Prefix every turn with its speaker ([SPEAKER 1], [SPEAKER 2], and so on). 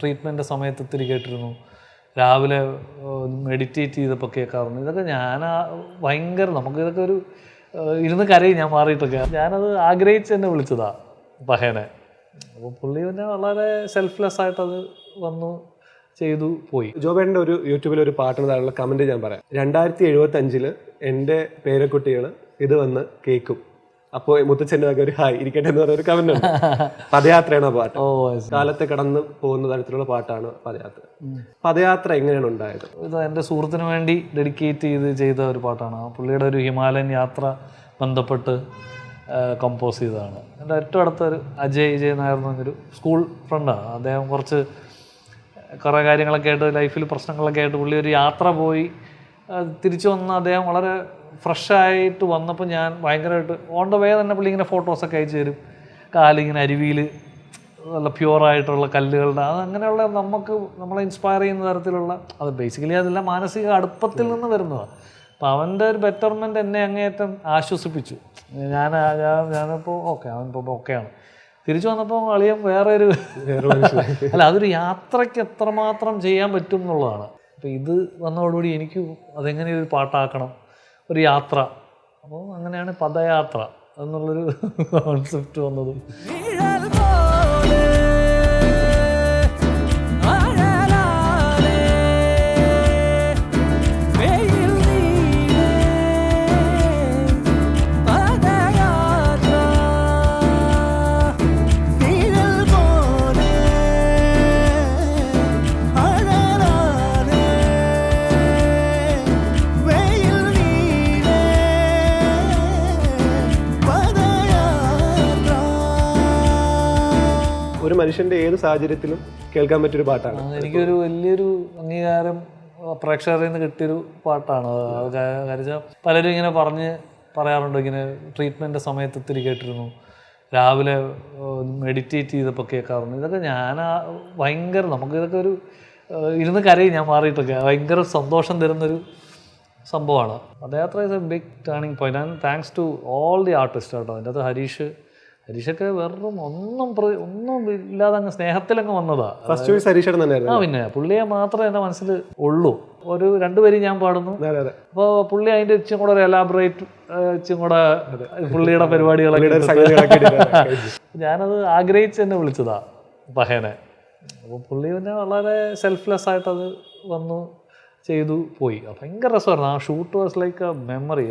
[SPEAKER 1] Treatment സമയത്ത് ഇത്തിരി കേട്ടിരുന്നു. രാവിലെ മെഡിറ്റേറ്റ് ചെയ്തപ്പോൾ കേൾക്കാറുണ്ട്. ഇതൊക്കെ ഞാൻ ഭയങ്കര നമുക്കിതൊക്കെ ഒരു ഇരുന്ന് കരയും ഞാൻ മാറിയിട്ടൊക്കെ. ഞാനത് ആഗ്രഹിച്ച് തന്നെ വിളിച്ചതാണ് പഹേനെ. അപ്പോൾ പുള്ളി പിന്നെ വളരെ സെൽഫ്ലെസ് ആയിട്ടത് വന്നു ചെയ്തു പോയി.
[SPEAKER 2] ജോബേട്ടൻ്റെ ഒരു യൂട്യൂബിൽ ഒരു പാട്ടിന് താഴെയുള്ള കമൻറ്റ് ഞാൻ പറയാം. 2075 എൻ്റെ പേരക്കുട്ടികൾ ഇത് വന്ന് കേൾക്കും. അപ്പോൾ മുത്തച്ഛൻ്റെ ഒക്കെ ഒരു ഹായ് ഇരിക്കട്ടെ എന്ന് പറഞ്ഞൊരു കമന്റ് ഉണ്ട്. പദയാത്രയാണ് ആ പാട്ട്. കാലത്തെ കടന്ന് പോകുന്ന തരത്തിലുള്ള പാട്ടാണ് പദയാത്ര. പദയാത്ര എങ്ങനെയാണ് ഉണ്ടായത്?
[SPEAKER 1] ഇത് എൻ്റെ സുഹൃത്തിന് വേണ്ടി ഡെഡിക്കേറ്റ് ചെയ്ത ഒരു പാട്ടാണ്. പുള്ളിയുടെ ഒരു ഹിമാലയൻ യാത്ര ബന്ധപ്പെട്ട് കമ്പോസ് ചെയ്തതാണ്. എൻ്റെ ഏറ്റവും അടുത്തൊരു അജയ് നായർ എന്ന് പറഞ്ഞൊരു സ്കൂൾ ഫ്രണ്ടാണ്. അദ്ദേഹം കുറേ കാര്യങ്ങളൊക്കെ ആയിട്ട് ലൈഫിൽ പ്രശ്നങ്ങളൊക്കെ ആയിട്ട് പുള്ളി ഒരു യാത്ര പോയി തിരിച്ചു വന്ന അദ്ദേഹം വളരെ ഫ്രഷായിട്ട് വന്നപ്പോൾ ഞാൻ ഭയങ്കരമായിട്ട് ഓൺ ദ വേ തന്നെ പുള്ളി ഇങ്ങനെ ഫോട്ടോസൊക്കെ അയച്ചു തരും. കാലിങ്ങനെ അരുവിയിൽ നല്ല പ്യുവറായിട്ടുള്ള കല്ലുകളുടെ അങ്ങനെയുള്ള നമ്മളെ ഇൻസ്പയർ ചെയ്യുന്ന തരത്തിലുള്ള അത് ബേസിക്കലി അതെല്ലാം മാനസിക അടുപ്പത്തിൽ നിന്ന് വരുന്നതാണ്. അപ്പോൾ അവൻ്റെ ഒരു ബെറ്റർമെൻറ്റ് എന്നെ അങ്ങേയറ്റം ആശ്വസിപ്പിച്ചു. ഞാനിപ്പോൾ അവനിപ്പോൾ ഓക്കെയാണ്. തിരിച്ചു വന്നപ്പോൾ അളിയൻ വേറെ അല്ല അതൊരു യാത്രയ്ക്ക് എത്രമാത്രം ചെയ്യാൻ പറ്റും എന്നുള്ളതാണ്. അപ്പോൾ ഇത് വന്നതോടുകൂടി എനിക്ക് അതെങ്ങനെ ഒരു പാട്ടാക്കണം, ഒരു യാത്ര. അപ്പോൾ അങ്ങനെയാണ് പദയാത്ര എന്നുള്ളൊരു കോൺസെപ്റ്റ് വന്നതും.
[SPEAKER 2] ഒരു മനുഷ്യന്റെ ഏത് സാഹചര്യത്തിലും കേൾക്കാൻ പറ്റിയൊരു പാട്ടാണ്.
[SPEAKER 1] എനിക്കൊരു വലിയൊരു അംഗീകാരം പ്രേക്ഷകരിൽ നിന്ന് കിട്ടിയൊരു പാട്ടാണ്. കാര്യം പലരും ഇങ്ങനെ പറയാറുണ്ട്, ഇങ്ങനെ ട്രീറ്റ്മെൻറ്റ് സമയത്ത് ഇത്തിരി കേട്ടിരുന്നു. രാവിലെ മെഡിറ്റേറ്റ് ചെയ്തപ്പോൾ കേൾക്കാറുണ്ട്. ഇതൊക്കെ ഞാൻ ഭയങ്കര നമുക്കിതൊക്കെ ഒരു ഇരുന്ന് കരയും ഞാൻ മാറിയിട്ടൊക്കെ. ഭയങ്കര സന്തോഷം തരുന്നൊരു സംഭവമാണ്. Padayatra is a big turning point. And thanks to all the artist കേട്ടോ. അതിൻ്റെ അത് ഹരീഷൊക്കെ വെറും ഒന്നും ഇല്ലാതെ അങ്ങ് സ്നേഹത്തിലങ്ങ് വന്നതാണ്.
[SPEAKER 2] ഫസ്റ്റ് ചോയ്സ് ഹരീഷേട്ടൻ തന്നെയായിരുന്നു.
[SPEAKER 1] പിന്നെ പുള്ളിയെ മാത്രമേ എൻ്റെ മനസ്സിൽ ഉള്ളൂ. ഒരു 2 വരി ഞാൻ പാടുന്നു. അപ്പോൾ പുള്ളി അതിൻ്റെ ഇച്ചും കൂടെ ഒരു എലാബറേറ്റ് ഇച്ചും കൂടെ പുള്ളിയുടെ പരിപാടികളൊക്കെ ഞാനത് ആഗ്രഹിച്ച് തന്നെ വിളിച്ചതാണ് പഹേനെ. അപ്പോൾ പുള്ളി പിന്നെ വളരെ സെൽഫ്ലെസ് ആയിട്ടത് വന്നു ചെയ്തു പോയി. ഭയങ്കര രസമായിരുന്നു. ആ shoot was like A memory.